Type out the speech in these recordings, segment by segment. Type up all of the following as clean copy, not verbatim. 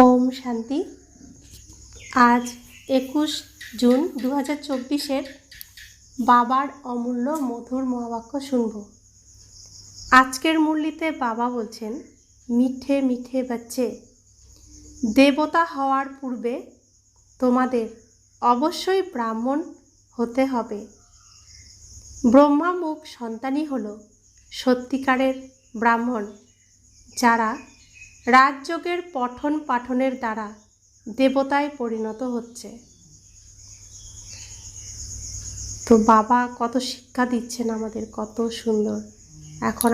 ওম শান্তি। আজ 21 জুন 2024 বাবার অমূল্য মধুর মহাবাক্য শুনব। আজকের মুরলিতে বাবা বলছেন, মিঠে মিঠে বাচ্চে, দেবতা হওয়ার পূর্বে তোমাদের অবশ্যই ব্রাহ্মণ হতে হবে। ব্রহ্মামুখ সন্তানই হলো সত্যিকারের ব্রাহ্মণ, যারা রাজযোগের পঠন পাঠনের দ্বারা দেবতায় পরিণত হচ্ছে। তো বাবা কত শিক্ষা দিচ্ছেন আমাদের, কত সুন্দর। এখন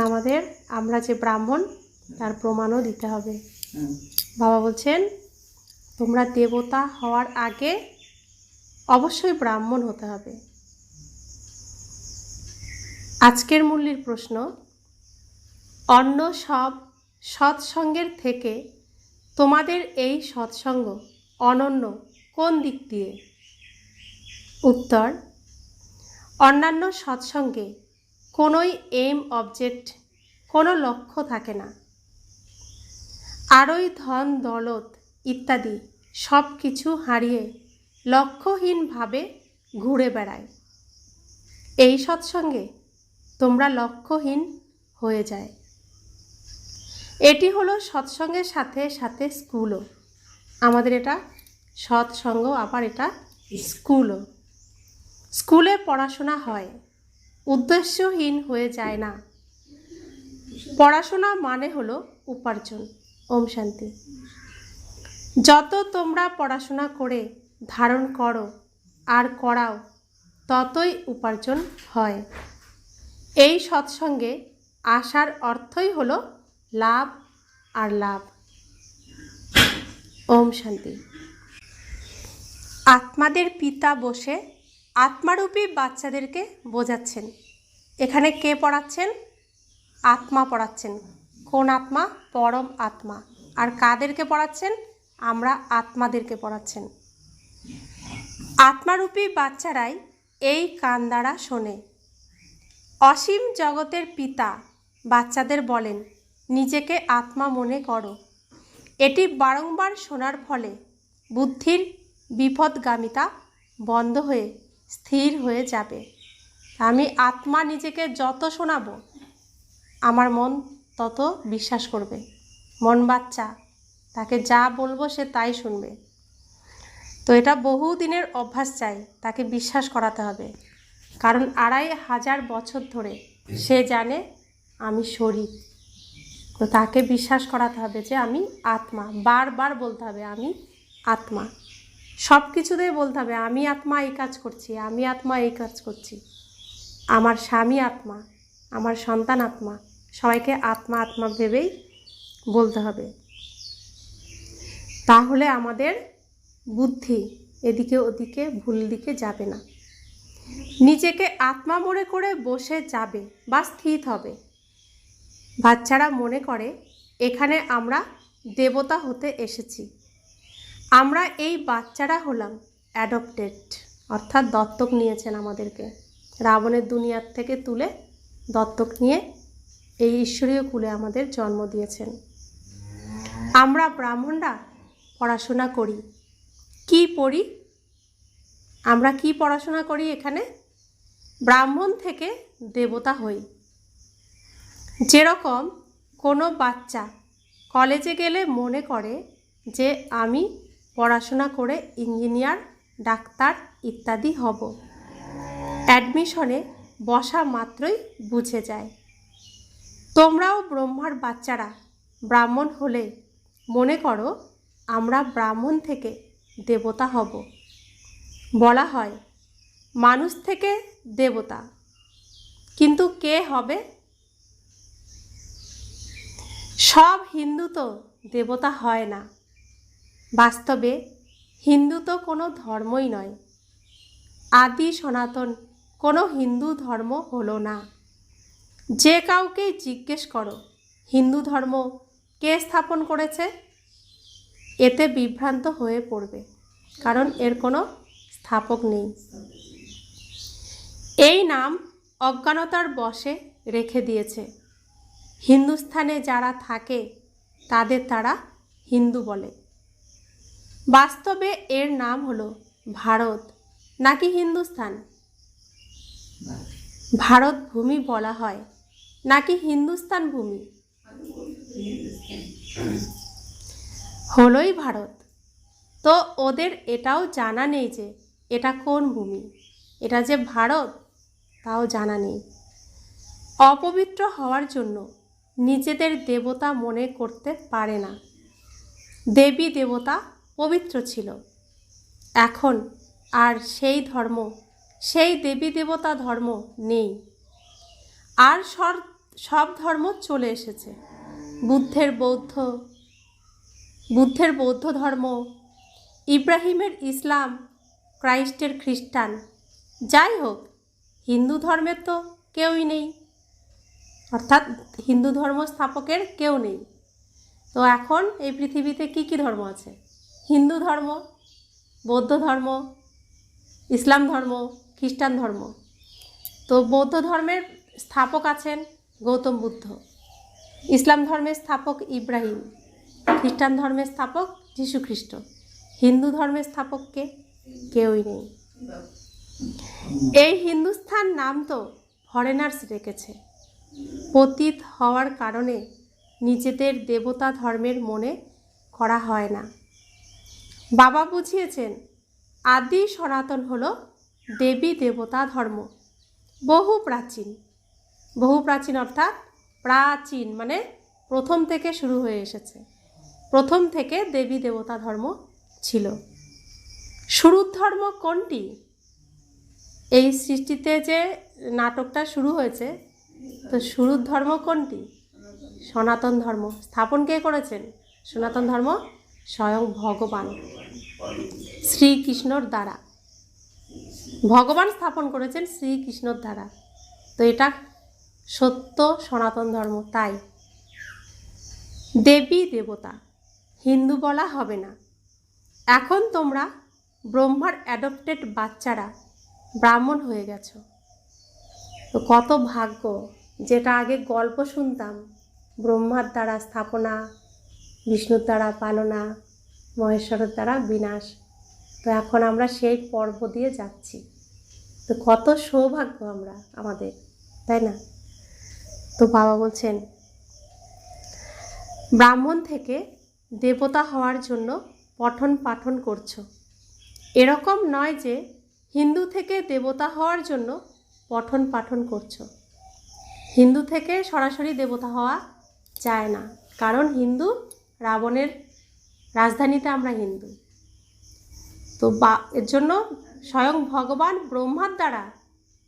আমরা যে ব্রাহ্মণ তার প্রমাণও দিতে হবে। বাবা বলছেন, তোমরা দেবতা হওয়ার আগে অবশ্যই ব্রাহ্মণ হতে হবে। আজকের মূল্যের প্রশ্ন, অন্য সব সৎসঙ্গের থেকে তোমাদের এই সৎসঙ্গ অনন্য কোন দিক দিয়ে? উত্তর, অন্যান্য সৎসঙ্গে কোনোই এইম অবজেক্ট, কোনো লক্ষ্য থাকে না। আরই ধন দৌলত ইত্যাদি সব কিছু হারিয়ে লক্ষ্যহীনভাবে ঘুরে বেড়ায়। এই সৎসঙ্গে তোমরা লক্ষ্যহীন হয়ে যায়। এটি হলো সৎসঙ্গের সাথে সাথে স্কুলও। আমাদের এটা সৎসঙ্গ, আবার এটা স্কুলও। স্কুলে পড়াশোনা হয়, উদ্দেশ্যহীন হয়ে যায় না। পড়াশোনা মানে হলো উপার্জন। ওম শান্তি। যত তোমরা পড়াশোনা করে ধারণ করো আর করাও, ততই উপার্জন হয়। এই সৎসঙ্গে আসার অর্থই হলো লাভ আর লাভ। ওম শান্তি। আত্মাদের পিতা বসে আত্মারূপী বাচ্চাদেরকে বোঝাচ্ছেন। এখানে কে পড়াচ্ছেন? আত্মা পড়াচ্ছেন। কোন আত্মা? পরম আত্মা। আর কাদেরকে পড়াচ্ছেন? আমরা আত্মাদেরকে পড়াচ্ছেন। আত্মারূপী বাচ্চারাই এই কান দ্বারা শোনে। অসীম জগতের পিতা বাচ্চাদের বলেন, নিজেকে আত্মা মনে করো। এটি বারংবার শোনার ফলে বুদ্ধির বিপদগামিতা বন্ধ হয়ে স্থির হয়ে যাবে। আমি আত্মা নিজেকে যত শোনাবো, আমার মন তত বিশ্বাস করবে। মন বাচ্চা, তাকে যা বলবো সে তাই শুনবে। তো এটা বহু দিনের অভ্যাস চাই, তাকে বিশ্বাস করাতে হবে। কারণ 2500 বছর ধরে সে জানে আমি শরীর। তো তাকে বিশ্বাস করাতে হবে যে আমি আত্মা। বারবার বলতে হবে আমি আত্মা। সব কিছুতেই বলতে হবে আমি আত্মা এই কাজ করছি, আমি আত্মা এই কাজ করছি। আমার স্বামী আত্মা, আমার সন্তান আত্মা। সবাইকে আত্মা আত্মা ভেবেই বলতে হবে। তাহলে আমাদের বুদ্ধি এদিকে ওদিকে ভুল দিকে যাবে না। নিজেকে আত্মা মনে করে বসে যাবে বা স্থির হবে। বাচ্চারা মনে করে এখানে আমরা দেবতা হতে এসেছি। আমরা এই বাচ্চারা হলাম অ্যাডপ্টেড, অর্থাৎ দত্তক নিয়েছেন আমাদেরকে। রাবণের দুনিয়ার থেকে তুলে দত্তক নিয়ে এই ঈশ্বরীয় কুলে আমাদের জন্ম দিয়েছেন। আমরা ব্রাহ্মণরা পড়াশোনা করি। কি পড়ি? আমরা কি পড়াশোনা করি? এখানে ব্রাহ্মণ থেকে দেবতা হই। যেরকম কোনো বাচ্চা কলেজে গেলে মনে করে যে আমি পড়াশোনা করে ইঞ্জিনিয়ার, ডাক্তার ইত্যাদি হব। অ্যাডমিশনে বসা মাত্রই বুঝে যায়। তোমরাও ব্রহ্মার বাচ্চারা ব্রাহ্মণ হলে মনে করো আমরা ব্রাহ্মণ থেকে দেবতা হব। বলা হয় মানুষ থেকে দেবতা, কিন্তু কে হবে? সব হিন্দু তো দেবতা হয় না। বাস্তবে হিন্দু তো কোনো ধর্মই নয়। আদি সনাতন কোনো হিন্দু ধর্ম হলো না। যে কাউকেই জিজ্ঞেস করো হিন্দু ধর্ম কে স্থাপন করেছে, এতে বিভ্রান্ত হয়ে পড়বে, কারণ এর কোনো স্থাপক নেই। এই নাম অজ্ঞানতার বশে রেখে দিয়েছে। হিন্দুস্থানে যারা থাকে তাদের তারা হিন্দু বলে। বাস্তবে এর নাম হলো ভারত নাকি হিন্দুস্তান? ভারত ভূমি বলা হয় নাকি হিন্দুস্তান ভূমি? হলোই ভারত। তো ওদের এটাও জানা নেই যে এটা কোন ভূমি, এটা যে ভারত তাও জানা নেই। অপবিত্র হওয়ার জন্য নিজেদের দেবতা মনে করতে পারে না। দেবী দেবতা পবিত্র ছিল। এখন আর সেই ধর্ম, সেই দেবী দেবতা ধর্ম নেই। আর সব ধর্ম চলে এসেছে। বুদ্ধের বৌদ্ধ ধর্ম, ইব্রাহিমের ইসলাম, ক্রাইস্টের খ্রিস্টান, যাই হোক হিন্দু ধর্মের তো কেউই নেই, অর্থাৎ হিন্দু ধর্ম স্থাপকের কেউ নেই। তো এখন এই পৃথিবীতে কি কি ধর্ম আছে? হিন্দু ধর্ম, বৌদ্ধ ধর্ম, ইসলাম ধর্ম, খ্রিস্টান ধর্ম। তো বৌদ্ধ ধর্মের স্থাপক আছেন গৌতম বুদ্ধ, ইসলাম ধর্মের স্থাপক ইব্রাহিম, খ্রিস্টান ধর্মের স্থাপক যীশু খ্রিস্ট। হিন্দু ধর্মের স্থাপককে কেউই নেই। এই হিন্দুস্থান নাম তো ফরেনার্স রেখেছে। পতিত হওয়ার কারণে নিজেদের দেবতা ধর্মের মনে করা হয় না। বাবা বুঝিয়েছেন আদি সনাতন হলো দেবী দেবতা ধর্ম। বহু প্রাচীন অর্থাৎ প্রাচীন মানে প্রথম থেকে শুরু হয়ে এসেছে। প্রথম থেকে দেবী দেবতা ধর্ম ছিল। শুরুর ধর্ম কোনটি? এই সৃষ্টিতে যে নাটকটা শুরু হয়েছে, তো শুরুর ধর্ম কোনটি? সনাতন ধর্ম। স্থাপন কে করেছেন সনাতন ধর্ম? স্বয়ং ভগবান শ্রীকৃষ্ণর দ্বারা। ভগবান স্থাপন করেছেন শ্রীকৃষ্ণর দ্বারা। তো এটা সত্য সনাতন ধর্ম। তাই দেবী দেবতা হিন্দু বলা হবে না। এখন তোমরা ব্রহ্মার অ্যাডপ্টেড বাচ্চারা ব্রাহ্মণ হয়ে গেছো। তো কত ভাগ্য! যেটা আগে গল্প শুনতাম, ব্রহ্মার দ্বারা স্থাপনা, বিষ্ণুর দ্বারা পালনা, মহেশ্বরের দ্বারা বিনাশ, তো এখন আমরা সেই পর্ব দিয়ে যাচ্ছি। তো কত সৌভাগ্য আমাদের, তাই না? তো বাবা বলছেন ব্রাহ্মণ থেকে দেবতা হওয়ার জন্য পঠন পাঠন করছো। এরকম নয় যে হিন্দু থেকে দেবতা হওয়ার জন্য পঠন পাঠন করছো। হিন্দু থেকে সরাসরি দেবতা হওয়া যায় না, কারণ হিন্দু রাবণের রাজধানীতে আমরা হিন্দু। তো এর জন্য স্বয়ং ভগবান ব্রহ্মার দ্বারা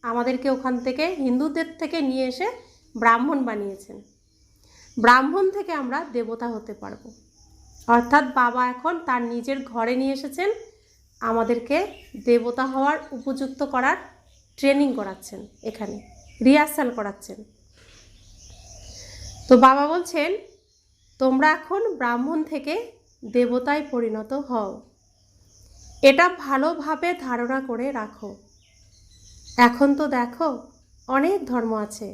আমাদেরকে ওখান থেকে হিন্দুদের থেকে নিয়ে এসে ব্রাহ্মণ বানিয়েছেন। ব্রাহ্মণ থেকে আমরা দেবতা হতে পারবো। অর্থাৎ বাবা এখন তার নিজের ঘরে নিয়ে এসেছেন, আমাদেরকে দেবতা হওয়ার উপযুক্ত করার ট্রেনিং করাচ্ছেন, এখানে রিহার্সাল করাচ্ছেন। তো বাবা বলছেন তোমরা এখন ব্রাহ্মণ থেকে দেবতায় পরিণত হও। এটা ভালোভাবে ধারণা করে রাখো। এখন তো দেখো অনেক ধর্ম আছে,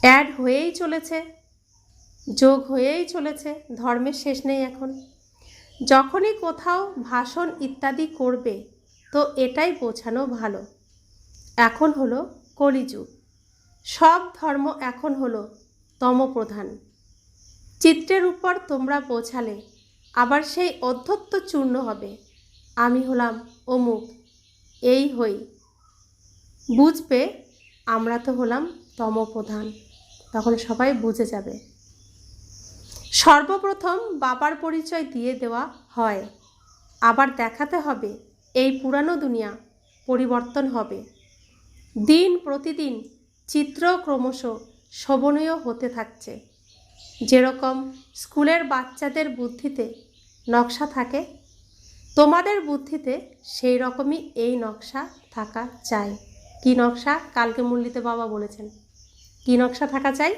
অ্যাড হয়েই চলেছে, যোগ হয়েই চলেছে, ধর্মের শেষ নেই এখন। যখনই কোথাও ভাষণ ইত্যাদি করবে তো এটাই বোঝানো ভালো, এখন হলো কলিযুগ। সব ধর্ম এখন হলো তমপ্রধান। চিত্রের উপর তোমরা বোঝালে আবার সেই অধ্যত্ব চূর্ণ হবে, আমি হলাম অমুক, এই হই। বুঝবে আমরা তো হলাম তমপ্রধান, তখন সবাই বুঝে যাবে। সর্বপ্রথম বাবার পরিচয় দিয়ে দেওয়া হয়, আবার দেখাতে হবে এই পুরানো দুনিয়া পরিবর্তন হবে। দিন প্রতিদিন চিত্র ক্রমশ শোভনীয় হতে থাকছে। যেরকম স্কুলের বাচ্চাদের বুদ্ধিতে নকশা থাকে, তোমাদের বুদ্ধিতে সেই রকমই এই নকশা থাকা চাই। কি নকশা? কালকে মুরলিতে বাবা বলেছেন কি নকশা থাকা চাই?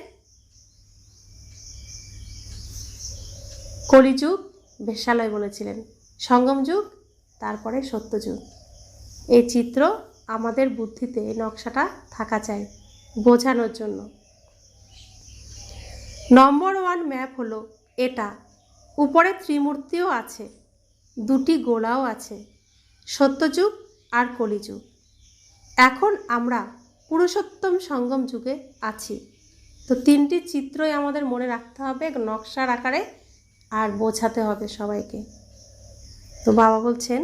কলিযুগ, বেশ্যালয় বলেছিলেন, সঙ্গম যুগ, তারপরে সত্যযুগ। এই চিত্র আমাদের বুদ্ধিতে এই নকশাটা থাকা চাই বোঝানোর জন্য। নম্বর 1 ওয়ান ম্যাপ হলো এটা। উপরে ত্রিমূর্তিও আছে, দুটি গোলাও আছে, সত্যযুগ আর কলিযুগ। এখন আমরা পুরুষোত্তম সঙ্গম যুগে আছি। তো তিনটি চিত্রই আমাদের মনে রাখতে হবে নকশার আকারে, আর বোঝাতে হবে সবাইকে। তো বাবা বলছেন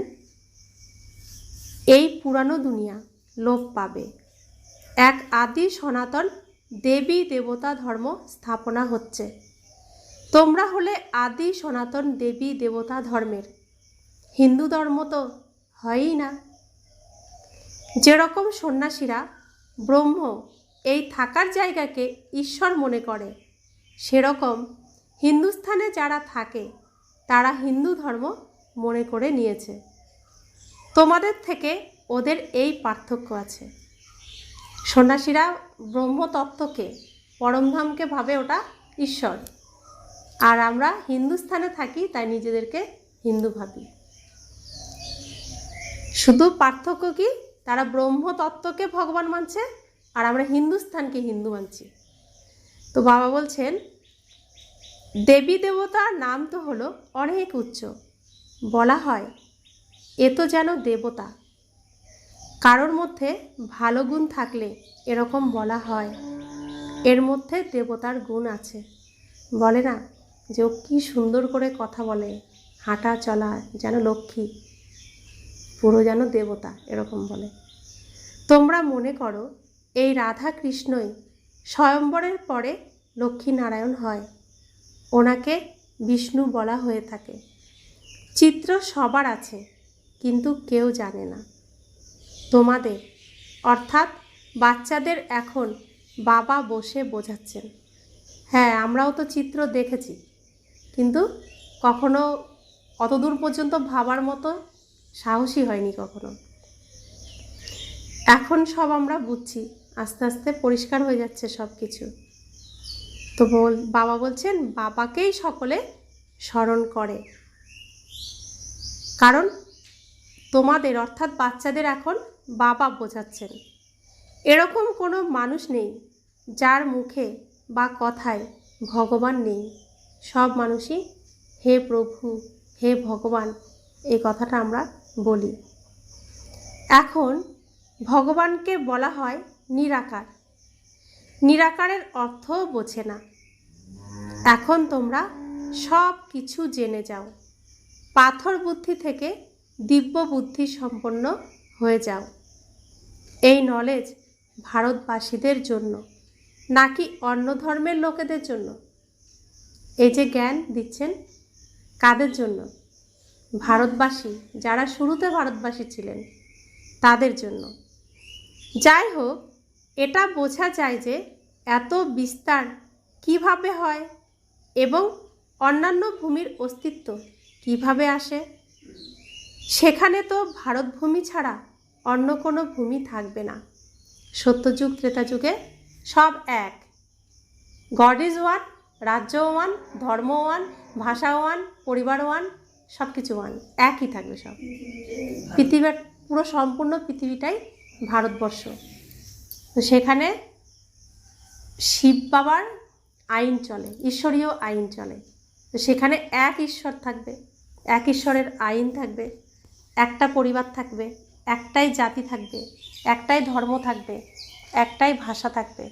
এই পুরানো দুনিয়া লোপ পাবে, এক আদি সনাতন দেবী দেবতা ধর্ম স্থাপনা হচ্ছে। তোমরা হলে আদি সনাতন দেবী দেবতা ধর্মের, হিন্দু ধর্ম তো হয়ই না। যেরকম সন্ন্যাসীরা ব্রহ্ম এই থাকার জায়গাকে ঈশ্বর মনে করে, সেরকম হিন্দুস্থানে যারা থাকে তারা হিন্দু ধর্ম মনে করে নিয়েছে। তোমাদের থেকে ওদের এই পার্থক্য আছে। সন্ন্যাসীরা ব্রহ্মতত্ত্বকে, পরমধামকে ভাবে ওটা ঈশ্বর, আর আমরা হিন্দুস্থানে থাকি তাই নিজেদেরকে হিন্দু ভাবি। শুধু পার্থক্য কি, তারা ব্রহ্মতত্ত্বকে ভগবান মানছে আর আমরা হিন্দুস্থানকে হিন্দু মানছি। তো বাবা বলছেন দেবী দেবতার নাম তো হলো অনেক উচ্চ। বলা হয় এ তো যেন দেবতা। কারোর মধ্যে ভালো গুণ থাকলে এরকম বলা হয় এর মধ্যে দেবতার গুণ আছে। বলে না যে ও কী সুন্দর করে কথা বলে, হাঁটা চলা যেন লক্ষ্মী, পুরো যেন দেবতা, এরকম বলে। তোমরা মনে করো এই রাধা কৃষ্ণই স্বয়ম্বরের পরে লক্ষ্মীনারায়ণ হয়, ওনাকে বিষ্ণু বলা হয়ে থাকে। চিত্র সবার আছে কিন্তু কেউ জানে না। তোমাদের অর্থাৎ বাচ্চাদের এখন বাবা বসে বোঝাচ্ছেন। হ্যাঁ, আমরাও তো চিত্র দেখেছি, কিন্তু কখনো অতদূর পর্যন্ত ভাবার মতো সাহসী হয়নি কখনো। এখন সব আমরা বুঝছি, আস্তে আস্তে পরিষ্কার হয়ে যাচ্ছে সব কিছু। তো বাবা বলছেন বাবাকেই সকলে স্মরণ করে, কারণ তোমাদের অর্থাৎ বাচ্চাদের এখন বাবা বোঝাচ্ছেন। এরকম কোনো মানুষ নেই যার মুখে বা কথায় ভগবান নেই। সব মানুষই হে প্রভু, হে ভগবান, এই কথাটা আমরা বলি। এখন ভগবানকে বলা হয় নিরাকার। নিরাকারের অর্থও বোঝে না। এখন তোমরা সব কিছু জেনে যাও, পাথর বুদ্ধি থেকে দিব্য বুদ্ধি সম্পন্ন হয়ে যাও। এই নলেজ ভারতবাসীদের জন্য নাকি অন্য ধর্মের লোকেদের জন্য? এই যে জ্ঞান দিচ্ছেন কাদের জন্য? ভারতবাসী, যারা শুরুতে ভারতবাসী ছিলেন তাদের জন্য। যাই হোক, এটা বোঝা যায় যে এত বিস্তার কিভাবে হয় এবং অন্যান্য ভূমির অস্তিত্ব কিভাবে আসে। সেখানে তো ভারতভূমি ছাড়া অন্য কোনো ভূমি থাকবে না। সত্যযুগ ত্রেতাযুগে সব এক। গড ইজ ওয়ান, রাজ্য ওয়ান, ধর্ম ওয়ান, ভাষা ওয়ান, পরিবার ওয়ান, সব কিছু ওয়ান, একই থাকবে সব। পৃথিবীর পুরো সম্পূর্ণ পৃথিবীটাই ভারতবর্ষ। তো সেখানে শিব বাবার আইন চলে, ঈশ্বরীয় আইন চলে। তো সেখানে এক ঈশ্বর থাকবে, এক ঈশ্বরের আইন থাকবে, একটা পরিবার থাকবে, একটাই জাতি থাকবে, একটাই ধর্ম থাকবে, একটাই ভাষা থাকবে।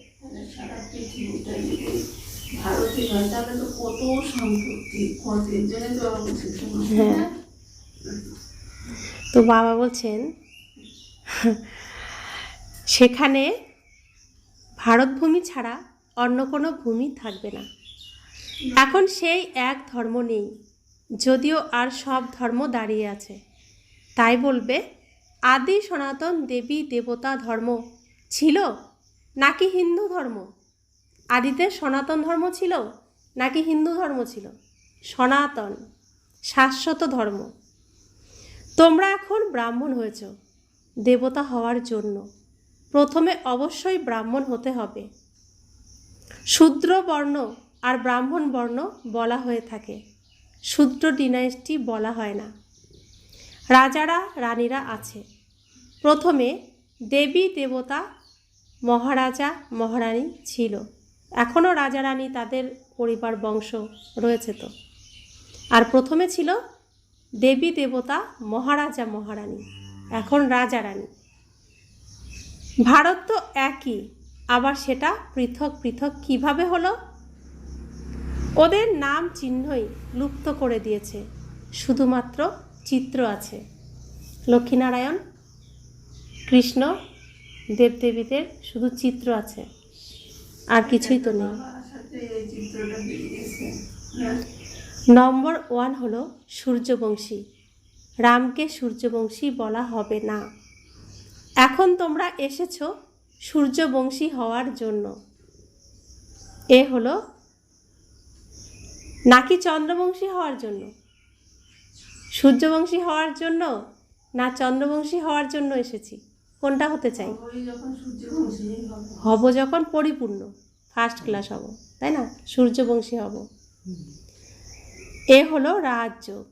হ্যাঁ, তো বাবা বলছেন সেখানে ভারতভূমি ছাড়া অন্য কোনো ভূমি থাকবে না। এখন সেই এক ধর্ম নেই, যদিও আর সব ধর্ম দাঁড়িয়ে আছে। তাই বলবে আদি সনাতন দেবী দেবতা ধর্ম ছিল নাকি হিন্দু ধর্ম? আদিতে সনাতন ধর্ম ছিল নাকি হিন্দু ধর্ম ছিল? সনাতন, শাশ্বত ধর্ম। তোমরা এখন ব্রাহ্মণ হয়েছ দেবতা হওয়ার জন্য। প্রথমে অবশ্যই ব্রাহ্মণ হতে হবে। শূদ্র বর্ণ আর ব্রাহ্মণ বর্ণ বলা হয়ে থাকে, শূদ্র ডিনাস্টি বলা হয় না। রাজারা রানীরা আছে। প্রথমে দেবী দেবতা মহারাজা মহারানী ছিল, এখনও রাজা রানী তাদের পরিবার বংশ রয়েছে তো। আর প্রথমে ছিল দেবী দেবতা, মহারাজা মহারানী, এখন রাজা রানী। ভারত তো একই, আবার সেটা পৃথক পৃথক কিভাবে হলো? ওদের নাম চিহ্নই লুপ্ত করে দিয়েছে, শুধুমাত্র চিত্র আছে। লক্ষ্মীনারায়ণ, কৃষ্ণ, দেবদেবীদের শুধু চিত্র আছে, আর কিছুই তো নেই। নম্বর 1 হলো সূর্যবংশী। রামকে সূর্যবংশী বলা হবে না। এখন তোমরা এসেছো সূর্যবংশী হওয়ার জন্য। এ হলো নাকি চন্দ্রবংশী হওয়ার জন্য? সূর্যবংশী হওয়ার জন্য না চন্দ্রবংশী হওয়ার জন্য এসেছি? কোনটা হতে চাই? হব যখন পরিপূর্ণ, ফার্স্ট ক্লাস হব, তাই না? সূর্যবংশী হব। এ হলো রাজযোগ।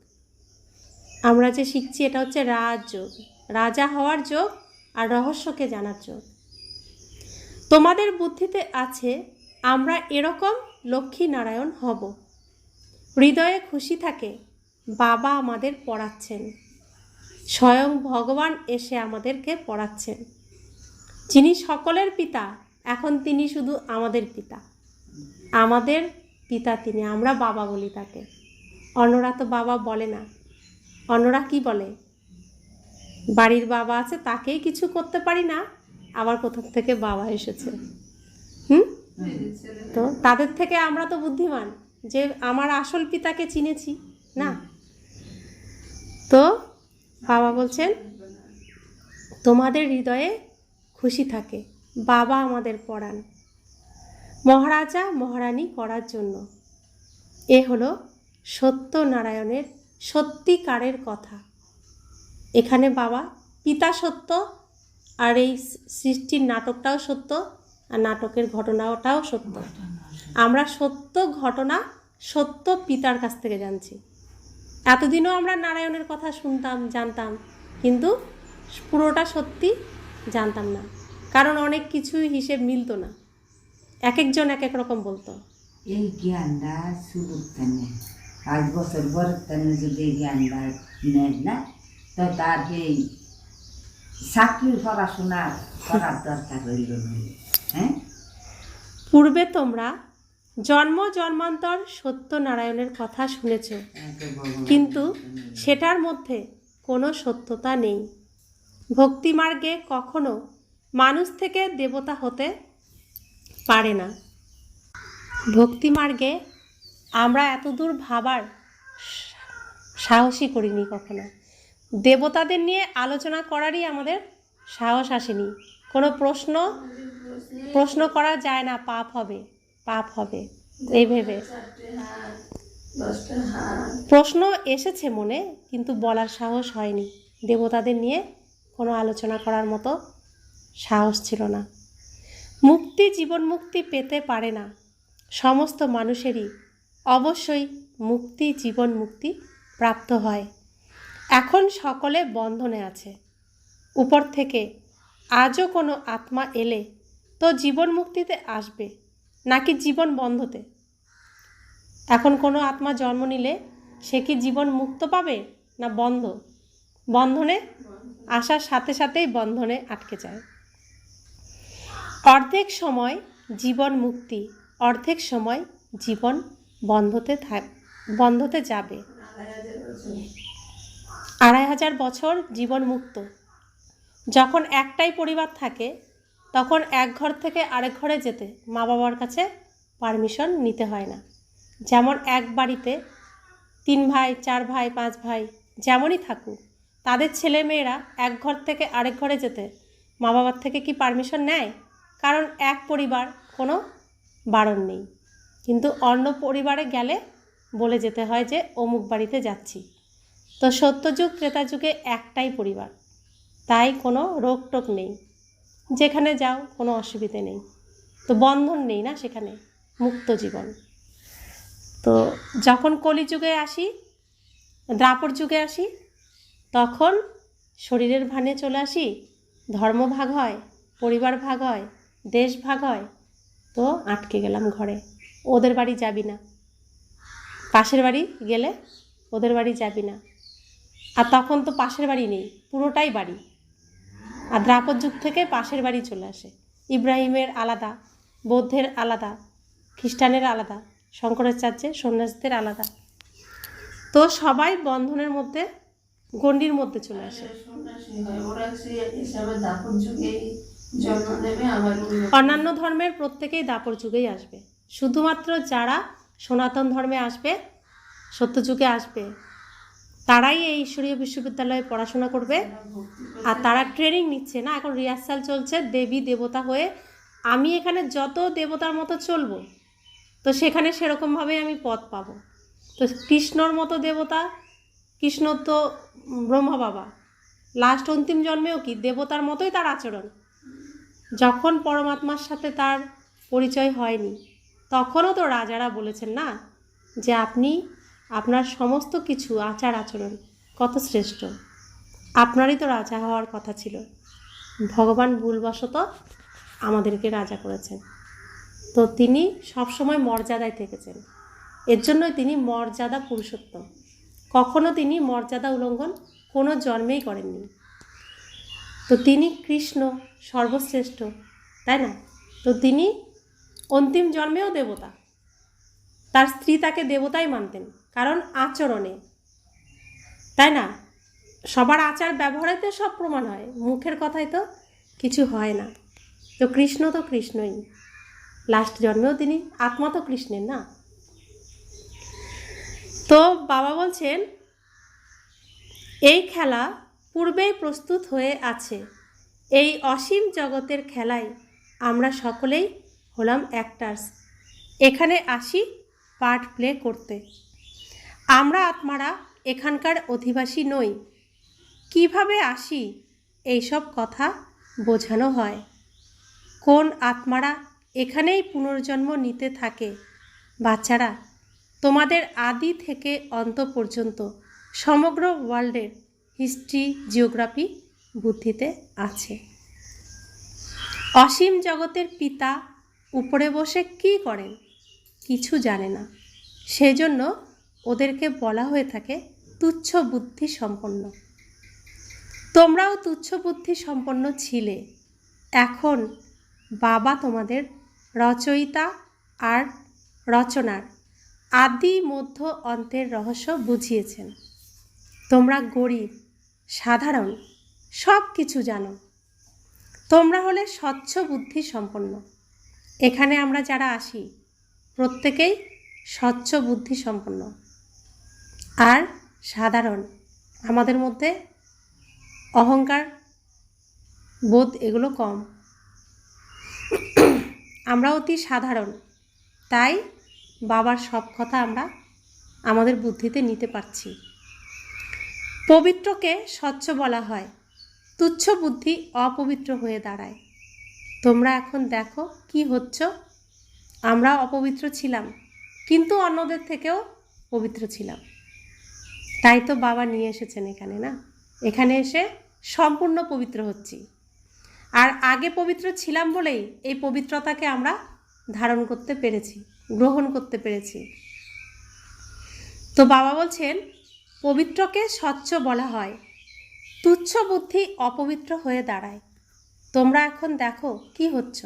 আমরা যে শিখছি এটা হচ্ছে রাজযোগ, রাজা হওয়ার যোগ আর রহস্যকে জানার যোগ। তোমাদের বুদ্ধিতে আছে আমরা এরকম লক্ষ্মী নারায়ণ হব। হৃদয়ে খুশি থাকে বাবা আমাদের পড়াচ্ছেন, স্বয়ং ভগবান এসে আমাদেরকে পড়াচ্ছেন। যিনি সকলের পিতা, এখন তিনি শুধু আমাদের পিতা, আমাদের পিতা তিনি, আমরা বাবা বলি তাকে। অন্যরা তো বাবা বলে না। অন্যরা কি বলে? বাড়ির বাবা আছে, তাকেই কিছু করতে পারি না, আবার কোথা থেকে বাবা এসেছে। তো তাদের থেকে আমরা তো বুদ্ধিমান, যে আমার আসল পিতাকে চিনেছি না। তো বাবা বলছেন তোমাদের হৃদয়ে খুশি থাকে বাবা আমাদের পড়ান, মহারাজা মহারানী করার জন্য। এ হলো সত্যনারায়ণের সত্যিকারের কথা। এখানে বাবা পিতা সত্য, আর এই সৃষ্টির নাটকটাও সত্য, আর নাটকের ঘটনাটাও সত্য। আমরা সত্য ঘটনা সত্য পিতার কাছ থেকে জানছি। এতদিনও আমরা নারায়ণের কথা শুনতাম, জানতাম, কিন্তু পুরোটা সত্যি জানতাম না, কারণ অনেক কিছুই হিসেব মিলতো না, এক একজন এক এক রকম বলতো। এই জ্ঞানটা শুরু তেনে 5 বছর পর তেনে যদি এই জ্ঞানটা নেন না, তো তার এই চাকরির পড়াশোনা করার দরকার রইল না। হ্যাঁ, পূর্বে তোমরা জন্ম জন্মান্তর সত্যনারায়ণের কথা শুনেছ, কিন্তু সেটার মধ্যে কোনো সত্যতা নেই। ভক্তিমার্গে কখনো মানুষ থেকে দেবতা হতে পারে না। ভক্তিমার্গে আমরা এতদূর ভাবার সাহসই করিনি কখনো। দেবতাদের নিয়ে আলোচনা করারই আমাদের সাহস আসেনি। কোনো প্রশ্ন করা যায় না, পাপ হবে, পাপ হবে এই ভেবে। প্রশ্ন এসেছে মনে, কিন্তু বলার সাহস হয়নি। দেবতাদের নিয়ে কোনো আলোচনা করার মতো সাহস ছিল না। মুক্তি, জীবন মুক্তি পেতে পারে না সমস্ত মানুষেরই, অবশ্যই মুক্তি, জীবন মুক্তি প্রাপ্ত হয়। এখন সকলে বন্ধনে আছে। উপর থেকে আজও কোনো আত্মা এলে তো জীবন মুক্তিতে আসবে, নাকি জীবন বন্ধতে? এখন কোনো আত্মা জন্ম নিলে সে কি জীবন মুক্ত পাবে না বন্ধনে আসার সাথে সাথেই বন্ধনে আটকে যায়। অর্ধেক সময় জীবন মুক্তি, অর্ধেক সময় জীবন বন্ধতে যাবে। 2500 বছর জীবন মুক্ত। যখন একটাই পরিবার থাকে তখন এক ঘর থেকে আরেক ঘরে যেতে মা বাবার কাছে পারমিশন নিতে হয় না। যেমন এক বাড়িতে 3 ভাই, 4 ভাই, 5 ভাই যেমনই থাকুক, তাদের ছেলে মেয়েরা এক ঘর থেকে আরেক ঘরে যেতে মা বাবার থেকে কি পারমিশন নেয়? কারণ এক পরিবার, কোনো বারণ নেই। কিন্তু অন্য পরিবারে গেলে বলে যেতে হয় যে অমুক বাড়িতে যাচ্ছি। তো সত্যযুগ ত্রেতা যুগে একটাই পরিবার, তাই কোনো রোকটোক নেই, যেখানে যাও কোনো অসুবিধে নেই। তো বন্ধন নেই না সেখানে, মুক্ত জীবন। তো যখন কলিযুগে আসি, দ্বাপর যুগে আসি, তখন শরীরের ভানে চলে আসি, ধর্ম ভাগ হয়, পরিবার ভাগ হয়, দেশ ভাগ হয়। তো আটকে গেলাম ঘরে, ওদের বাড়ি যাবি না, পাশের বাড়ি গেলে ওদের বাড়ি যাবি না। আর তখন তো পাশের বাড়ি নেই, পুরোটাই বাড়ি। আর দ্রাপর যুগ থেকে পাশের বাড়ি চলে আসে। ইব্রাহিমের আলাদা, বৌদ্ধের আলাদা, খ্রিস্টানের আলাদা, শঙ্করাচার্যের সন্ন্যাসীদের আলাদা। তো সবাই বন্ধনের মধ্যে, গণ্ডির মধ্যে চলে আসে। অন্যান্য ধর্মের প্রত্যেকেই দাপর যুগেই আসবে। শুধুমাত্র যারা সনাতন ধর্মে আসবে, সত্যযুগে আসবে, তারাই এই ঈশ্বরীয় বিশ্ববিদ্যালয়ে পড়াশোনা করবে। আর তারা ট্রেনিং নিচ্ছে না, এখন রিহার্সাল চলছে দেবী দেবতা হয়ে। আমি এখানে যত দেবতার মতো চলবো, তো সেখানে সেরকমভাবেই আমি পদ পাবো। তো কৃষ্ণর মতো দেবতা, কৃষ্ণ তো ব্রহ্মা বাবা, লাস্ট অন্তিম জন্মেও কি দেবতার মতোই তার আচরণ। যখন পরমাত্মার সাথে তার পরিচয় হয়নি, তখনও তো রাজারা বলেছেন না যে আপনি, আপনার সমস্ত কিছু আচার আচরণ কত শ্রেষ্ঠ, আপনারই তো রাজা হওয়ার কথা ছিল। ভগবান ভুলবশত আমাদেরকে রাজা করেছেন। তো তিনি সবসময় মর্যাদায় থেকেছেন, এর জন্যই তিনি মর্যাদা পুরুষোত্তম। কখনো তিনি মর্যাদা উল্লঙ্ঘন কোনো জন্মেই করেননি। তো তিনি কৃষ্ণ সর্বশ্রেষ্ঠ, তাই না? তো তিনি অন্তিম জন্মেও দেবতা, তার স্ত্রী তাকে দেবতাই মানতেন, কারণ আচরণে, তাই না? সবার আচার ব্যবহারেতে সব প্রমাণ হয়, মুখের কথায় তো কিছু হয় না। তো কৃষ্ণ তো কৃষ্ণই, লাস্ট জন্মেও তিনি আত্মা তো কৃষ্ণের না। তো বাবা বলছেন এই খেলা পূর্বেই প্রস্তুত হয়ে আছে। এই অসীম জগতের খেলায় আমরা সকলেই হলাম অ্যাক্টার্স। এখানে আসি পার্ট প্লে করতে। আমরা আত্মারা এখানকার অধিবাসী নই। কিভাবে আসি এইসব কথা বোঝানো হয়। কোন আত্মারা এখানেই পুনর্জন্ম নিতে থাকে। বাচ্চারা, তোমাদের আদি থেকে অন্ত পর্যন্ত সমগ্র ওয়ার্ল্ডের হিস্ট্রি, জিওগ্রাফি বুদ্ধিতে আছে। অসীম জগতের পিতা উপরে বসে কি করেন কিছু জানে না, সেজন্য ওদেরকে বলা হয়ে থাকে তুচ্ছ বুদ্ধি সম্পন্ন। তোমরাও তুচ্ছ বুদ্ধি সম্পন্ন ছিলে। এখন বাবা তোমাদের রচয়িতা আর রচনার আদি মধ্য অন্তের রহস্য বুঝিয়েছেন। তোমরা গরিব, সাধারণ, সব কিছু জানো। তোমরা হলে স্বচ্ছ বুদ্ধি সম্পন্ন। এখানে আমরা যারা আসি প্রত্যেকেই স্বচ্ছ বুদ্ধি সম্পন্ন আর সাধারণ। আমাদের মধ্যে অহংকার বোধ এগুলো কম, আমরা অতি সাধারণ। তাই বাবার সব কথা আমরা আমাদের বুদ্ধিতে নিতে পারছি। পবিত্রকে স্বচ্ছ বলা হয়, তুচ্ছ বুদ্ধি অপবিত্র হয়ে দাঁড়ায়। তোমরা এখন দেখো কি হচ্ছ। আমরা অপবিত্র ছিলাম, কিন্তু অন্যদের থেকেও পবিত্র ছিলাম। তাই তো বাবা নিয়ে এসেছেন এখানে, না? এখানে এসে সম্পূর্ণ পবিত্র হচ্ছি। আর আগে পবিত্র ছিলাম বলেই এই পবিত্রতাকে আমরা ধারণ করতে পেরেছি, গ্রহণ করতে পেরেছি। তো বাবা বলছেন পবিত্রকে স্বচ্ছ বলা হয়, তুচ্ছ বুদ্ধি অপবিত্র হয়ে দাঁড়ায়। তোমরা এখন দেখো কি হচ্ছ।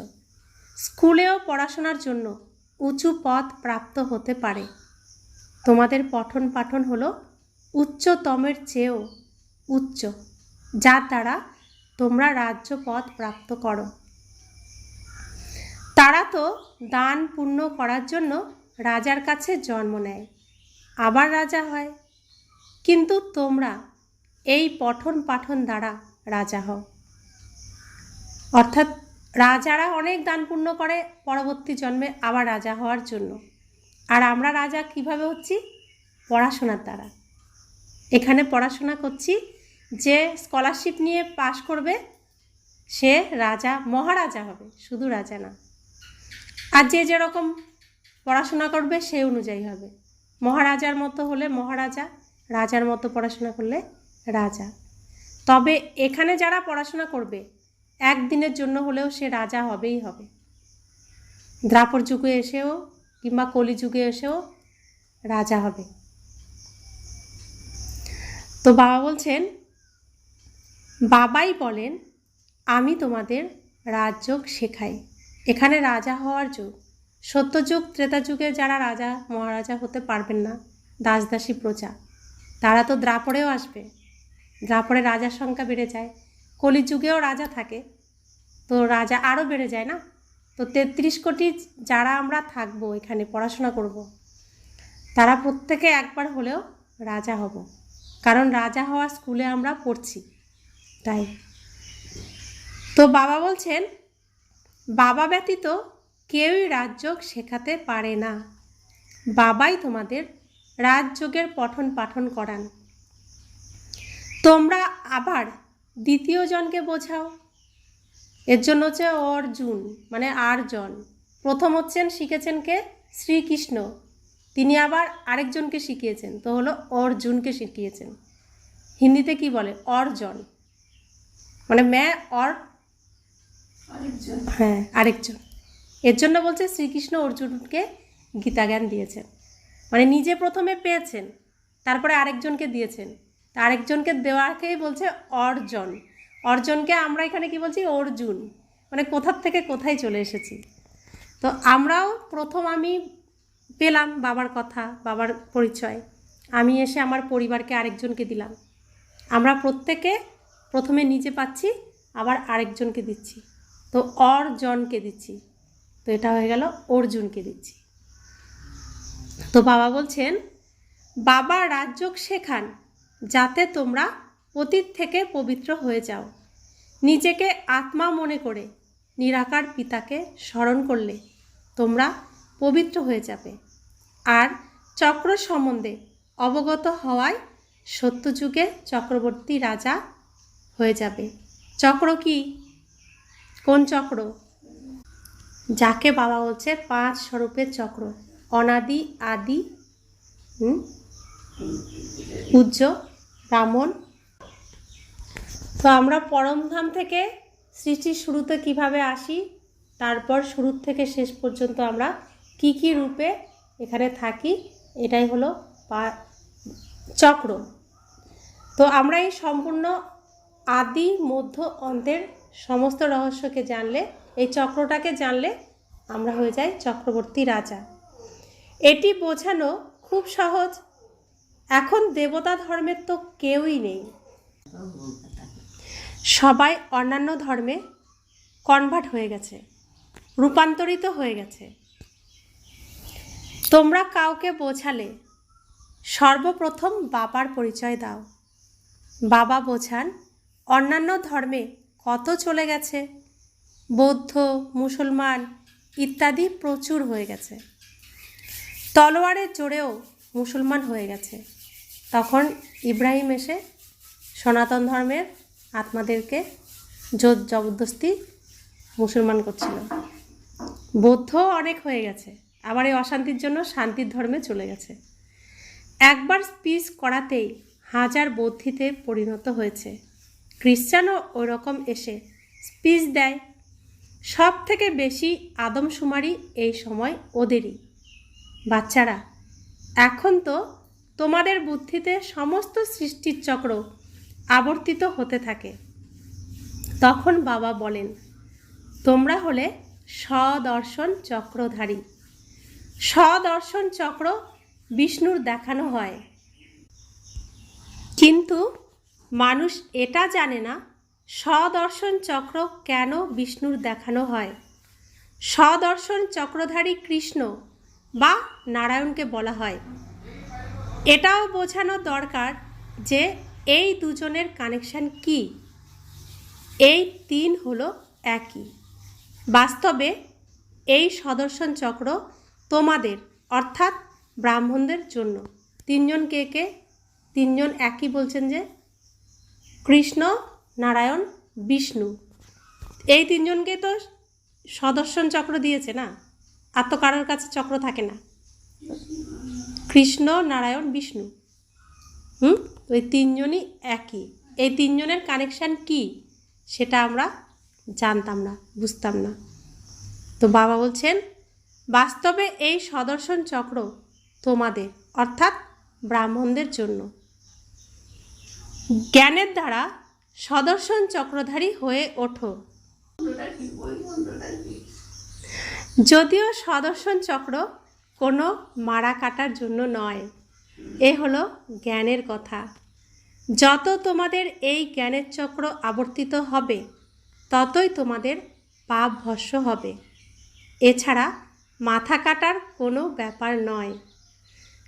স্কুলেও পড়াশোনার জন্য উঁচু পদ প্রাপ্ত হতে পারে। তোমাদের পঠন পাঠন হলো উচ্চতমের চেয়েও উচ্চ, যার দ্বারা তোমরা রাজ্য পদ প্রাপ্ত করো। তারা তো দান পুণ্য করার জন্য রাজার কাছে জন্ম নেয়, আবার রাজা হয়। কিন্তু তোমরা এই পঠন পাঠন দ্বারা রাজা হও। অর্থাৎ রাজারা অনেক দান পুণ্য করে পরবর্তী জন্মে আবার রাজা হওয়ার জন্য। আর আমরা রাজা কিভাবে হচ্ছি? পড়াশোনার দ্বারা। এখানে পড়াশোনা করছি, যে স্কলারশিপ নিয়ে পাশ করবে সে রাজা, মহারাজা হবে, শুধু রাজা না। আর যে যেরকম পড়াশোনা করবে সেই অনুযায়ী হবে। মহারাজার মতো হলে মহারাজা, রাজার মতো পড়াশোনা করলে রাজা। তবে এখানে যারা পড়াশোনা করবে একদিনের জন্য হলেও সে রাজা হবেই হবে। দ্রাপর যুগে এসেও কিংবা কলিযুগে এসেও রাজা হবে। তো বাবা বলছেন, বাবাই বলেন আমি তোমাদের রাজযোগ শেখাই। এখানে রাজা হওয়ার যুগ। সত্যযুগ ত্রেতা যুগে যারা রাজা মহারাজা হতে পারবেন না, দাসদাসী প্রজা, তারা তো দ্রাপরেও আসবে। দ্রাপরে রাজার সংখ্যা বেড়ে যায়। কলিযুগেও রাজা থাকে, তো রাজা আরও বেড়ে যায় না? তো 33 কোটি যারা আমরা থাকবো এখানে পড়াশোনা করব, তারা প্রত্যেকে একবার হলেও রাজা হব, কারণ রাজা হওয়ার স্কুলে আমরা পড়ছি। তাই তো বাবা বলছেন, বাবা ব্যতীত কেউই রাজযোগ শেখাতে পারে না। বাবাই তোমাদের রাজযোগের পঠন পাঠন করান। তোমরা আবার দ্বিতীয় জনকে বোঝাও। এর জন্য হচ্ছে অর্জুন, মানে আরজন। প্রথম হচ্ছেন শিখেছেন কে? শ্রীকৃষ্ণ। তিনি আবার আরেকজনকে শিখিয়েছেন, তো হলো অর্জুনকে শিখিয়েছেন। হিন্দিতে কি বলে? অর্জন, মানে হ্যাঁ, আরেকজন। এর জন্য বলছে শ্রীকৃষ্ণ অর্জুনকে গীতা জ্ঞান দিয়েছেন, মানে নিজে প্রথমে পেয়েছেন, তারপরে আরেকজনকে দিয়েছেন। তা আরেকজনকে দেওয়াকেই বলছে অর্জন। অর্জনকে আমরা এখানে কি বলছি? অর্জুন। মানে কোথার থেকে কোথায় চলে এসেছি। তো আমরাও আমি পেলাম বাবার কথা, বাবার পরিচয়, আমি এসে আমার পরিবারকে আরেকজনকে দিলাম। আমরা প্রত্যেকে প্রথমে নিজে পাচ্ছি, আবার আরেকজনকে দিচ্ছি, তো অর্জনকে দিচ্ছি। তো এটা হয়ে গেল অর্জুনকে দিচ্ছি। তো বাবা বলছেন, বাবা রাজযোগ শেখান যাতে তোমরা অতীত থেকে পবিত্র হয়ে যাও। নিজেকে আত্মা মনে করে নিরাকার পিতাকে স্মরণ করলে তোমরা পবিত্র হয়ে যাবে। আর চক্র সম্বন্ধে অবগত হওয়ায় সত্যযুগে চক্রবর্তী রাজা হয়ে যাবে। চক্র কি? কোন চক্র? যাকে বাবা বলছে 5 স্বরূপের চক্র, অনাদি, আদি, পূজ্য, ব্রাহ্মণ। তো আমরা পরমধাম থেকে সৃষ্টির শুরুতে কিভাবে আসি, তারপর শুরু থেকে শেষ পর্যন্ত আমরা কি কি রূপে এখানে থাকি, এটাই হলো চক্র। তো আমরা এই সম্পূর্ণ আদি মধ্য অন্তের সমস্ত রহস্যকে জানলে, এই চক্রটাকে জানলে আমরা হয়ে যাই চক্রবর্তী রাজা। এটি বোঝানো খুব সহজ। এখন দেবতা ধর্মের তো কেউই নেই, সবাই অন্যান্য ধর্মে কনভার্ট হয়ে গেছে, রূপান্তরিত হয়ে গেছে। তোমরা কাউকে বোঝালে সর্বপ্রথম বাবার পরিচয় দাও। বাবা বোঝান অন্যান্য ধর্মে কত চলে গেছে, বৌদ্ধ, মুসলমান ইত্যাদি প্রচুর হয়ে গেছে। তলোয়ারের জোরেও মুসলমান হয়ে গেছে। তখন ইব্রাহিম এসে সনাতন ধর্মের আত্মাদেরকে জোর জবরদস্তি মুসলমান করছিল। বৌদ্ধ অনেক হয়ে গেছে, আবার এই অশান্তির জন্য শান্তির ধর্মে চলে গেছে। একবার স্পিচ করাতেই 1000 বৌদ্ধিতে পরিণত হয়েছে। খ্রিস্টানও ওই রকম এসে স্পিচ দেয়। সব থেকে বেশি আদমশুমারি এই সময় ওদেরই। বাচ্চারা, এখন তো তোমাদের বুদ্ধিতে সমস্ত সৃষ্টির চক্র আবর্তিত হতে থাকে। তখন বাবা বলেন, তোমরা হলে স্বদর্শন চক্রধারী। স্বদর্শন চক্র বিষ্ণুর দেখানো হয়, কিন্তু মানুষ এটা জানে না স্বদর্শন চক্র কেন বিষ্ণুর দেখানো হয়। স্বদর্শন চক্রধারী কৃষ্ণ বা নারায়ণকে বলা হয়। এটাও বোঝানো দরকার যে এই দুজনের কানেকশান কি। এই 3 হলো একই। বাস্তবে এই সদর্শন চক্র তোমাদের অর্থাৎ ব্রাহ্মণদের জন্য। 3 জন কে কে? 3 জন একই বলছেন যে কৃষ্ণ, নারায়ণ, বিষ্ণু। এই 3 জনকে তো সদর্শন চক্র দিয়েছে না, আর তো কারোর কাছে চক্র থাকে না। কৃষ্ণ, নারায়ণ, বিষ্ণু, ওই 3 জনই একই। এই 3 জনের কানেকশান কি সেটা আমরা জানতাম না, বুঝতাম না। তো বাবা বলছেন বাস্তবে এই সদর্শন চক্র তোমাদের অর্থাৎ ব্রাহ্মণদের জন্য। জ্ঞানের দ্বারা সদর্শন চক্রধারী হয়ে ওঠো। যদিও সদর্শন চক্র কোনো মারা কাটার জন্য নয়, এ হলো জ্ঞানের কথা। যত তোমাদের এই জ্ঞানের চক্র আবর্তিত হবে ততই তোমাদের পাপ ভস্ম হবে। এছাড়া মাথা কাটার কোনো ব্যাপার নয়।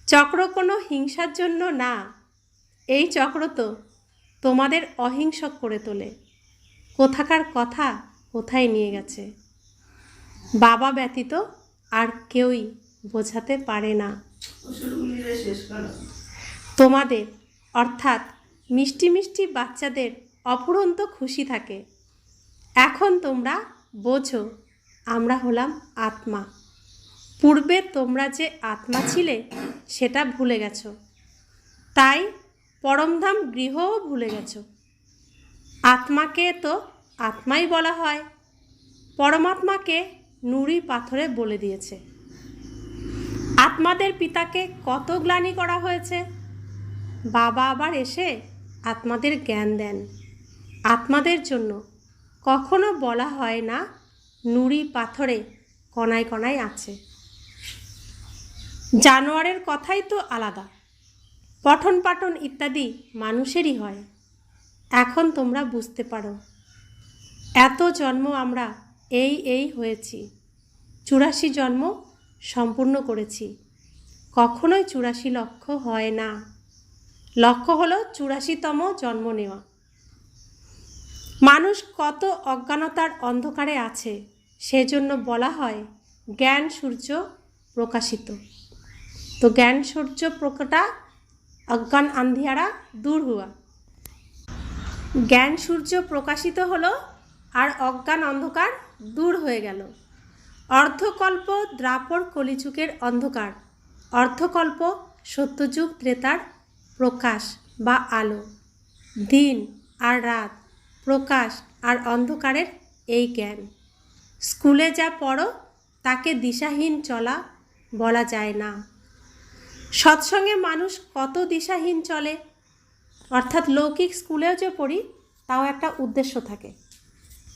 চক্র কোনো হিংসার জন্য না, এই চক্র তো তোমাদের অহিংসক করে তোলে। কোথাকার কথা কোথায় নিয়ে গেছে বাবা ব্যতীত আর কেউই বোঝাতে পারে না। তোমাদের অর্থাৎ মিষ্টি মিষ্টি বাচ্চাদের অফুরন্ত খুশি থাকে। এখন তোমরা বোঝো আমরা হলাম আত্মা। পূর্বে তোমরা যে আত্মা ছিলে সেটা ভুলে গেছো, তাই পরমধাম গৃহও ভুলে গেছো। আত্মাকে তো আত্মাই বলা হয়, পরমাত্মাকে নুড়ি পাথরে বলে দিয়েছে। আত্মাদের পিতাকে কত গ্লানি করা হয়েছে, বাবা আবার এসে আত্মাদের জ্ঞান দেন। আত্মাদের জন্য কখনো বলা হয় না নুড়ি পাথরে কণায় কণায় আছে। জানোয়ারের কথাই তো আলাদা, পঠন পাঠন ইত্যাদি মানুষেরই হয়। এখন তোমরা বুঝতে পারো এত জন্ম আমরা এই হয়েছি, 84 জন্ম সম্পূর্ণ করেছি। কখনোই 84 লক্ষ হয় না, লক্ষ্য হলো 84তম জন্ম নেওয়া। মানুষ কত অজ্ঞানতার অন্ধকারে আছে, সেজন্য বলা হয় জ্ঞান সূর্য প্রকাশিত। তো জ্ঞান সূর্য প্রকটা অজ্ঞান আন্ধিয়ারা দূর হুয়া। জ্ঞান সূর্য প্রকাশিত হলো আর অজ্ঞান অন্ধকার দূর হয়ে গেল। অর্ধকল্প দ্রাপর কলিযুগের অন্ধকার, অর্ধকল্প সত্যযুগ ত্রেতার প্রকাশ বা আলো। দিন আর রাত, প্রকাশ আর অন্ধকারের এই জ্ঞান। স্কুলে যা পড়ো তাকে দিশাহীন চলা বলা যায় না। সৎসঙ্গে মানুষ কত দিশাহীন চলে, অর্থাৎ লৌকিক স্কুলেও যে পড়ি তাও একটা উদ্দেশ্য থাকে,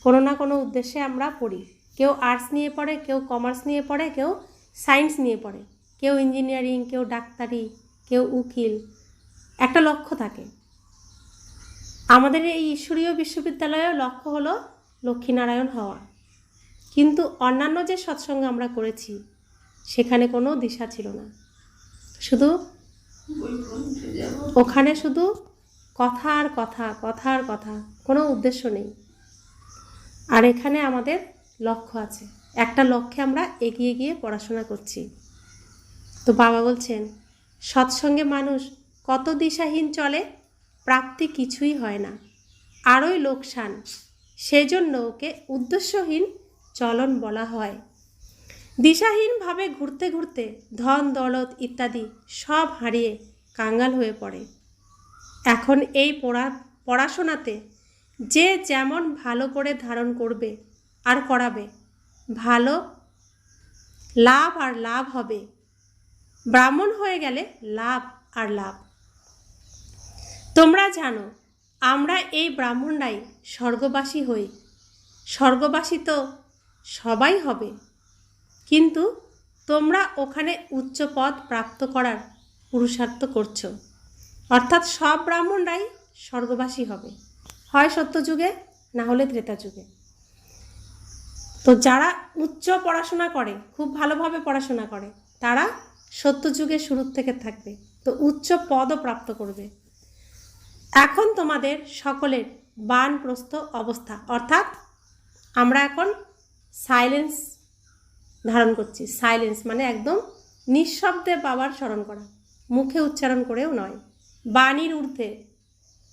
কোনো না কোনো উদ্দেশ্যে আমরা পড়ি। কেউ আর্টস নিয়ে পড়ে, কেউ কমার্স নিয়ে পড়ে, কেউ সায়েন্স নিয়ে পড়ে, কেউ ইঞ্জিনিয়ারিং, কেউ ডাক্তারি, কেউ উকিল, একটা লক্ষ্য থাকে। আমাদের এই ঈশ্বরীয় বিশ্ববিদ্যালয়েও লক্ষ্য হলো লক্ষ্মীনারায়ণ হওয়া। কিন্তু অন্যান্য যে সৎসঙ্গ আমরা করেছি সেখানে কোনো দিশা ছিল না, শুধু ওখানে শুধু কথা আর কথা, কথা আর কথা, কোনো উদ্দেশ্য নেই। আর এখানে আমাদের লক্ষ্য আছে, একটা লক্ষ্যে আমরা এগিয়ে গিয়ে পড়াশোনা করছি। তো বাবা বলছেন সৎসঙ্গে মানুষ কত দিশাহীন চলে, প্রাপ্তি কিছুই হয় না, আরোই লোকসান। সেজন্য ওকে উদ্দেশ্যহীন চলন বলা হয়। দিশাহীনভাবে ঘুরতে ঘুরতে ধন দৌলত ইত্যাদি সব হারিয়ে কাঙ্গাল হয়ে পড়ে। এখন এই পড়াশোনাতে যে যেমন ভালো করে ধারণ করবে আর করাবে, ভালো লাভ আর লাভ হবে। ব্রাহ্মণ হয়ে গেলে লাভ আর লাভ। তোমরা জানো আমরা এই ব্রাহ্মণরাই স্বর্গবাসী হই। স্বর্গবাসী তো সবাই হবে, কিন্তু তোমরা ওখানে উচ্চ পদ প্রাপ্ত করার পুরুষার্থ করছো। অর্থাৎ সব ব্রাহ্মণরাই স্বর্গবাসী হবে, হয় সত্যযুগে না হলে ত্রেতা যুগে। তো যারা উচ্চ পড়াশোনা করে, খুব ভালোভাবে পড়াশোনা করে, তারা সত্যযুগে শুরুর থেকে থাকবে, তো উচ্চ পদও প্রাপ্ত করবে। এখন তোমাদের সকলের বানপ্রস্থ অবস্থা, অর্থাৎ আমরা এখন সাইলেন্স ধারণ করছি। সাইলেন্স মানে একদম নিঃশব্দে বাবার স্মরণ করা, মুখে উচ্চারণ করেও নয়। বাণীর ঊর্ধ্বে,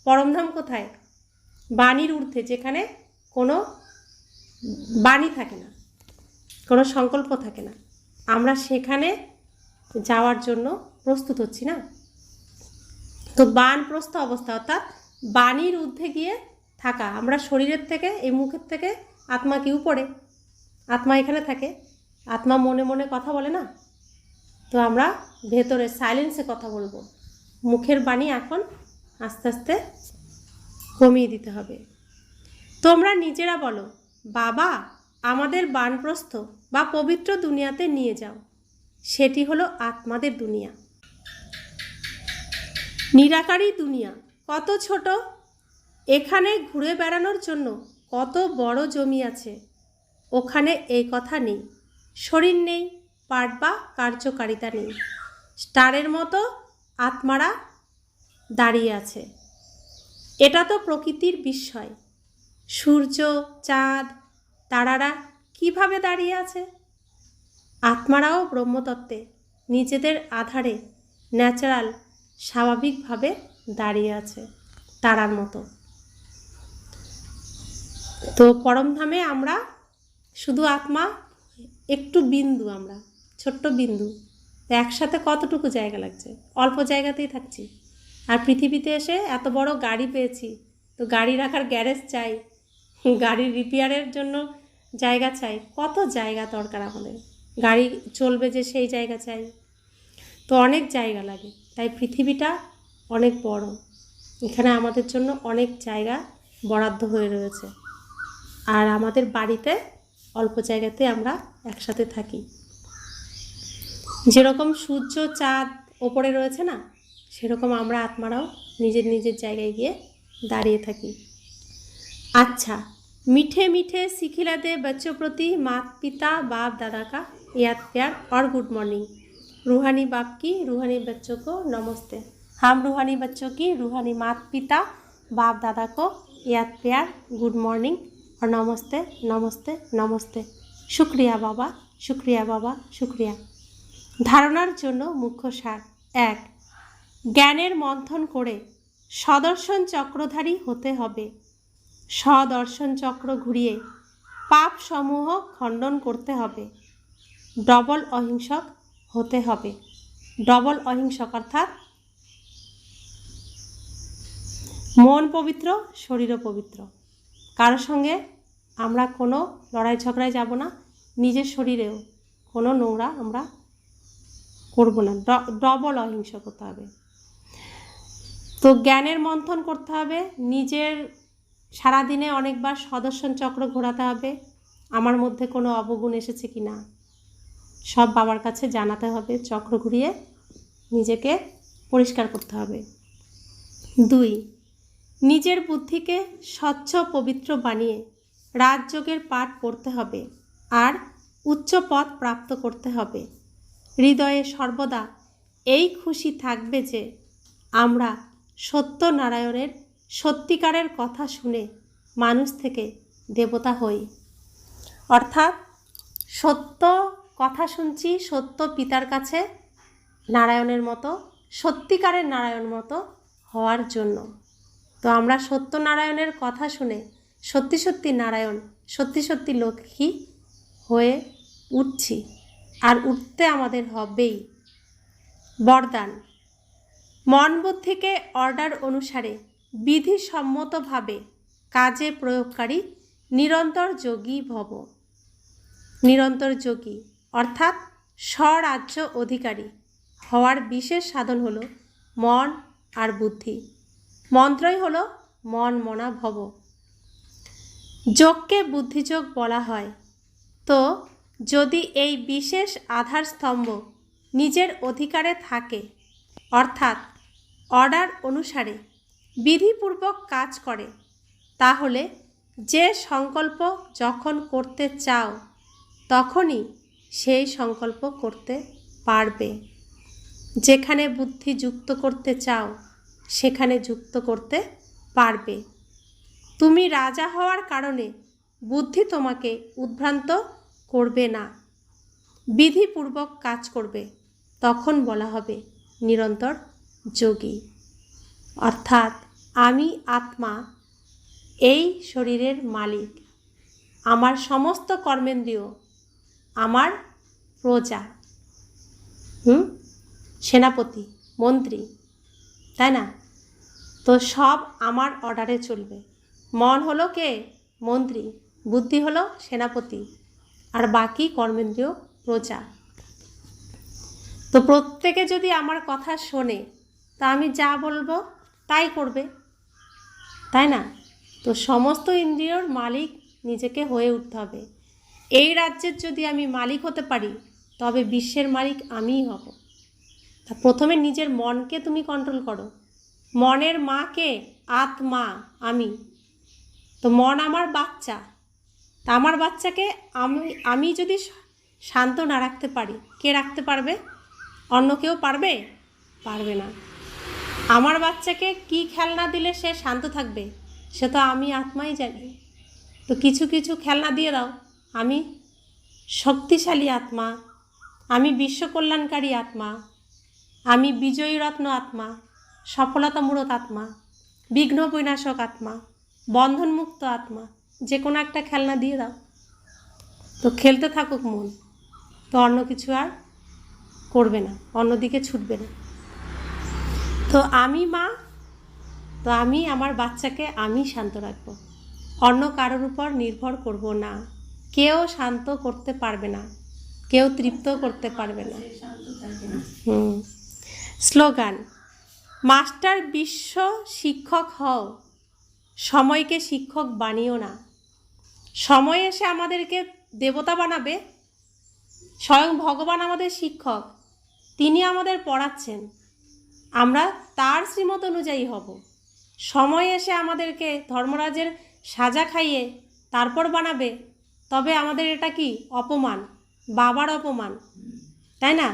পরমধাম কোথায়? বাণীর ঊর্ধ্বে, যেখানে কোনো বাণী থাকে না, কোনো সংকল্প থাকে না। আমরা সেখানে যাওয়ার জন্য প্রস্তুত হচ্ছি না। তো বানপ্রস্থ অবস্থা অর্থাৎ বাণীর ঊর্ধ্বে গিয়ে থাকা। আমরা শরীরের থেকে, এই মুখের থেকে আত্মা কি উপরে, আত্মা এখানে থাকে, আত্মা মনে মনে কথা বলে না, তো আমরা ভেতরে সাইলেন্সে কথা বলবো। মুখের বাণী এখন আস্তে আস্তে কমিয়ে দিতে হবে। তোমরা নিজেরা বলো, বাবা আমাদের বানপ্রস্থ বা পবিত্র দুনিয়াতে নিয়ে যাও, সেটি হলো আত্মাদের দুনিয়া। নিরাকারী দুনিয়া কত ছোট, এখানে ঘুরে বেড়ানোর জন্য কত বড় জমি আছে, ওখানে এই কথা নেই। শরীর নেই, পাঠ বা কার্যকারিতা নেই, স্টারের মতো আত্মারা দাঁড়িয়ে আছে। এটা তো প্রকৃতির বিস্ময়। সূর্য, চাঁদ, তারারা কিভাবে দাঁড়িয়ে আছে? আত্মারাও ব্রহ্মতত্ত্বে নিজেদের আধারে ন্যাচারাল স্বাভাবিকভাবে দাঁড়িয়ে আছে তারার মতো। তো পরমধামে আমরা শুধু আত্মা, একটু বিন্দু, আমরা ছোট্ট বিন্দু। তো একসাথে কতটুকু জায়গা লাগছে, অল্প জায়গাতেই থাকছি। আর পৃথিবীতে এসে এত বড় গাড়ি পেয়েছি, তো গাড়ি রাখার গ্যারেজ চাই, গাড়ির রিপেয়ারের জন্য জায়গা চাই, কত জায়গা দরকার আমাদের। গাড়ি চলবে যে সেই জায়গা চাই, তো অনেক জায়গা লাগে। তাই পৃথিবীটা অনেক বড়, এখানে আমাদের জন্য অনেক জায়গা বরাদ্দ হয়ে রয়েছে। আর আমাদের বাড়িতে অল্প জায়গাতে আমরা একসাথে থাকি। যেরকম সূর্য চাঁদ ওপরে রয়েছে না, সেরকম আমরা আত্মারাও নিজের নিজের জায়গায় গিয়ে দাঁড়িয়ে থাকি। अच्छा, मीठे मीठे सिखिला दे बच्चों प्रति माता पिता बाप दादा का याद प्यार और गुड मॉर्निंग। रूहानी बाप की रूहानी बच्चों को नमस्ते। हम रूहानी बच्चों की रूहानी माता पिता बाप दादा को याद प्यार, गुड मॉर्निंग और नमस्ते नमस्ते नमस्ते। शुक्रिया बाबा, शुक्रिया बाबा, शुक्रिया। धारणार जन्य मुख्य सार। एक, ज्ञानेर मंथन करे सदर्शन चक्रधारी होते हबे। सदर्शन चक्र घुरिए पाप समूह खंडन करते हबे। डबल अहिंसक होते हबे। डबल अहिंसक अर्थात मन पवित्र, शरीर पवित्र। कारो संगे आमरा कोनो लड़ाई झगड़ाय যাব না, নিজের শরীরেও কোনো নোংরা আমরা করব না। ডবল অহিংসক হতে হবে। তো জ্ঞানের মন্থন করতে হবে, নিজের সারাদিনে অনেকবার সদর্শন চক্র ঘোরাতে হবে। আমার মধ্যে কোনো অবগুণ এসেছে কি না সব বাবার কাছে জানাতে হবে। চক্র ঘুরিয়ে নিজেকে পরিষ্কার করতে হবে। 2, নিজের বুদ্ধিকে স্বচ্ছ পবিত্র বানিয়ে রাজযোগের পাঠ পড়তে হবে আর উচ্চ পদ প্রাপ্ত করতে হবে। হৃদয়ে সর্বদা এই খুশি থাকবে যে আমরা সত্যনারায়ণের সত্যিকারের কথা শুনে মানুষ থেকে দেবতা হই। অর্থাৎ সত্য কথা শুনছি, সত্য পিতার কাছে নারায়ণের মতো, সত্যিকারের নারায়ণ মতো হওয়ার জন্য। তো আমরা সত্যনারায়ণের কথা শুনে সত্যি সত্যি নারায়ণ, সত্যি সত্যি লক্ষ্মী হয়ে উঠছি, আর উঠতে আমাদের হবেই। বরদান, মন বুদ্ধিকে অর্ডার অনুসারে বিধিসম্মতভাবে কাজে প্রয়োগকারী নিরন্তর যোগী ভব। নিরন্তর যোগী অর্থাৎ স্বরাজ্য অধিকারী হওয়ার বিশেষ সাধন হলো মন আর বুদ্ধি। মন্ত্রই হলো মন মনা ভব। যোগকে বুদ্ধিযোগ বলা হয়। তো যদি এই বিশেষ আধার স্তম্ভ নিজের অধিকারে থাকে, অর্থাৎ অর্ডার অনুসারে বিধিপূর্বক কাজ করে, তাহলে যে সংকল্প যখন করতে চাও তখনই সেই সংকল্প করতে পারবে। যেখানে বুদ্ধি যুক্ত করতে চাও সেখানে যুক্ত করতে পারবে। তুমি রাজা হওয়ার কারণে বুদ্ধি তোমাকে উদ্ভ্রান্ত করবে না, বিধিপূর্বক কাজ করবে, তখন বলা হবে নিরন্তর যোগী। অর্থাৎ আমি আত্মা, এই শরীরের মালিক, আমার সমস্ত কর্মেন্দ্রিয় আমার প্রজা, সেনাপতি, মন্ত্রী, তাই না? তো সব আমার অর্ডারে চলবে। মন হলো কে? মন্ত্রী। বুদ্ধি হলো সেনাপতি, আর বাকি কর্মেন্দ্রিয় প্রজা। তো প্রত্যেকে যদি আমার কথা শোনে, তা আমি যা বলবো তাই করবে, তাই না? তো সমস্ত ইন্দ্রিয়র মালিক নিজেকে হয়ে উঠতে হবে। এই রাজ্যের যদি আমি মালিক হতে পারি, তবে বিশ্বের মালিক আমিই হব। তা প্রথমে নিজের মনকে তুমি কন্ট্রোল করো। মনের মাকে আত্মা আমি। তো মন আমার বাচ্চা, তা আমার বাচ্চাকে আমি যদি শান্ত না রাখতে পারি, কে রাখতে পারবে? অন্য কেউ পারবে? পারবে না। আমার বাচ্চাকে কি খেলনা দিলে সে শান্ত থাকবে, সে তো আমি আত্মাই জানি। তো কিছু কিছু খেলনা দিয়ে দাও। আমি শক্তিশালী আত্মা, আমি বিশ্ব কল্যাণকারী আত্মা, আমি বিজয়ী রত্ন আত্মা, সফলতামূলক আত্মা, বিঘ্ন বিনাশক আত্মা, বন্ধনমুক্ত আত্মা, যে কোনো একটা খেলনা দিয়ে দাও। তো খেলতে থাকুক মন, তো অন্য কিছু আর করবে না, অন্যদিকে ছুটবে না। তো আমি মা, তো আমি আমার বাচ্চাকে আমি শান্ত রাখবো, অন্য কারোর উপর নির্ভর করব না। কেউ শান্ত করতে পারবে না, কেউ তৃপ্ত করতে পারবে না। স্লোগান: মাস্টার বিশ্ব শিক্ষক হও, সময়কে শিক্ষক বানিও না। সময় এসে আমাদেরকে দেবতা বানাবে, স্বয়ং ভগবান আমাদের শিক্ষক, তিনি আমাদের পড়াচ্ছেন, আমরা তার শ্রীমত অনুযায়ী হব। সময় এসে আমাদেরকে ধর্মরাজের সাজা খাইয়ে তারপর বানাবে, তবে আমাদের এটা কি অপমান, বাবার অপমান, তাই না?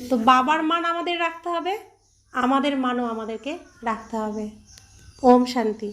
তো বাবার মান আমাদের রাখতে হবে, আমাদের মানও আমাদেরকে রাখতে হবে। ওম শান্তি।